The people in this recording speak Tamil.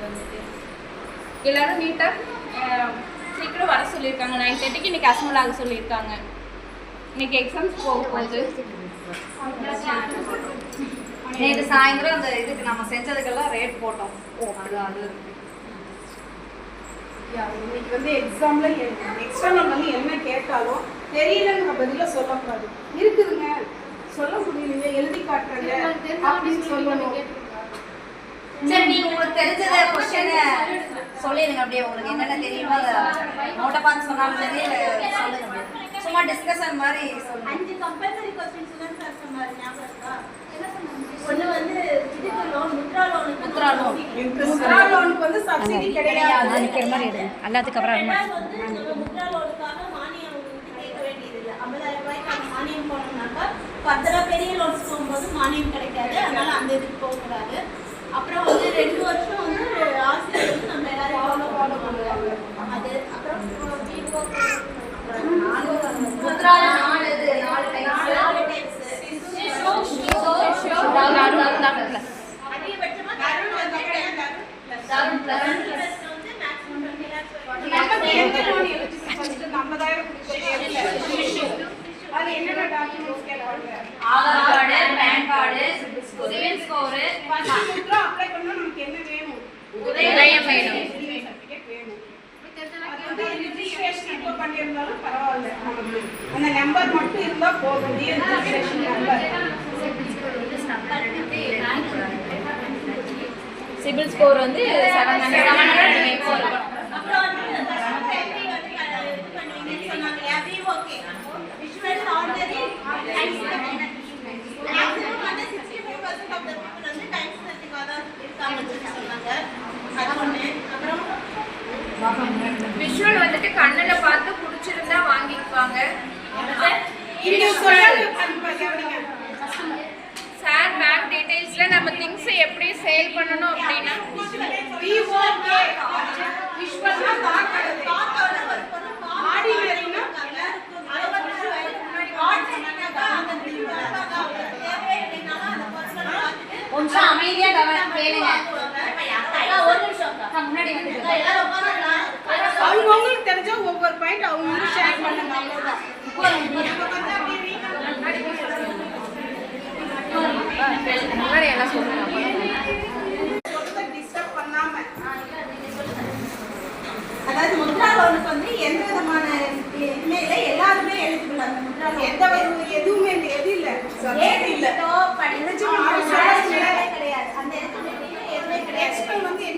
வந்துட்டு எல்லாரும் நீட்டாக சீக்கிரம் வர சொல்லியிருக்காங்க. 9:30க்கு இன்னைக்கு அசம்பிள் ஆக சொல்லியிருக்காங்க. இன்னைக்கு எக்ஸாம்ஸ் போகும்போது நேற்று சாயந்தரம் அந்த இதுக்கு நம்ம செஞ்சதுக்கெல்லாம் ரேட் போட்டோம். அது இன்னைக்கு வந்து எக்ஸாம்ல எக்ஸ்டர்னல் வந்து என்ன கேட்டாலும் தெரியலங்கிற பதில சொல்லக்கூடாது. இருக்குதுங்க சொல்ல முடியலைங்க எழுதி காட்டுறாங்க அப்படின்னு சொல்லணும். சரி, நீங்க உங்களுக்கு தெரிஞ்சத क्वेश्चन சொல்லிடுங்க. அப்படியே உங்களுக்கு என்னென்ன தெரியுமோ அதை நோட்டை பார்த்து சொன்னாலும் சரி சொல்லுங்க. சும்மா டிஸ்கஷன் மாதிரி சொல்லுங்க. 5 கம்பல்சரி क्वेश्चंस தான் சார் சொன்னாரு. ஞாபகம் இருக்கா? என்ன சொன்னாங்க? ஒன்னு வந்து இதுக்கு லோன் முத்ரா லோனுக்கு வந்து சப்சிடி கிடையாது. நிக்கிற மாதிரி இருக்கு. எல்லாத்துக்கு அப்புறம் வந்து முத்ரா லோனுக்காக மானியம் வந்து கேட்க வேண்டியது இல்லை. 50,000 ரூபாய்க்கு மானியம் போனோம்னாக்கா ஃபர்தரா பெரிய லோன்ஸ் போகும்போது மானியம் கிடைக்காது. அதனால அந்த இதுக்கு போகக்கூடாது. அப்புறம் வந்து 2 வருஷம் வந்து ஆசிரியர் வந்து நம்ம எல்லாரும் ஃபாலோ பண்ணுவாங்க. அது அப்புறம் முத்ரா 4 டைப்ஸ் அதிகபட்சமா தருண் பிளஸ் வந்து மேக்ஸிமம் 20 lakhs நம்ம எந்த லோன் எழுதி ஃபர்ஸ்ட் 50,000 கொடுத்தது அது என்னென்ன டாக்குமெண்ட்ஸ் கேட்பாங்க? Aadhaar card, PAN card, civil score. First Mudra apply பண்ணா நமக்கு என்ன வேணும்? உதயம் வேணும். சர்டிஃபிகேட் வேணும். அது வந்து ரெஜிஸ்ட்ரேஷன் இப்போ பண்ணியிருந்தாலும் பரவாயில்ல. நமக்கு அந்த நம்பர் மட்டும் இருந்தா போதும். Registration number. சிபில் ஸ்கோர் வந்து 700 அப்புறம் வந்து பிரைமரி வந்து இது பண்ணுவீங்கன்னு சொன்னாங்க. அப்படியே okay. Visual ordinary times maximum வந்து 65% ஆஃப் தி பீப்பிள் வந்து டைம்ஸ் ஸ்பெசிஃபிக்கா தான் இருக்காங்கன்னு சொன்னாங்க. அது ஒண்ணு. அப்புறம் விஷுவல் வந்துட்டு கண்ணுல பார்த்து பிடிச்சிருந்தா வாங்கிக்குவாங்க. இது சொல்றது கவனிங்க. சார் பேங்க் டீடைல்ஸ்ல நம்ம திங்ஸ் எப்படி சேல் பண்ணனும் அப்படினா விஓகே விஷுவல்னா பார்க்கிறது. கார்டோட ஒரு பொருள் ஆர்டினரினா 60 வயதுக்கு முன்னாடி கார்டு சொன்னாங்க. அந்த திருவிழாக்காக தேவையில்லைனாலும் அந்த பொருளை பார்த்துட்டு கொஞ்சம் அமைதியா கேளுங்க. ஒரு நிமிஷம் முன்னாடி வந்து எல்லாரும் உட்கார்ந்துடலாம். அவங்களுக்கு தெரிஞ்ச ஒவ்வொரு பாயிண்ட் அவங்க ஷேர் பண்ணுங்க. அவ்வளவுதான். முன்னாடி எல்லாம் சொல்லுங்க. டிஸ்டர்ப் பண்ணாம அதாவது முத்ரா லோனுக்கு வந்து எந்த விதமான இதுமே இல்லை. எல்லாருமே எலிஜிபிள். அந்த முத்ரா லோன் எதுவுமே எது இல்ல ஏஜ் இல்ல படிச்சு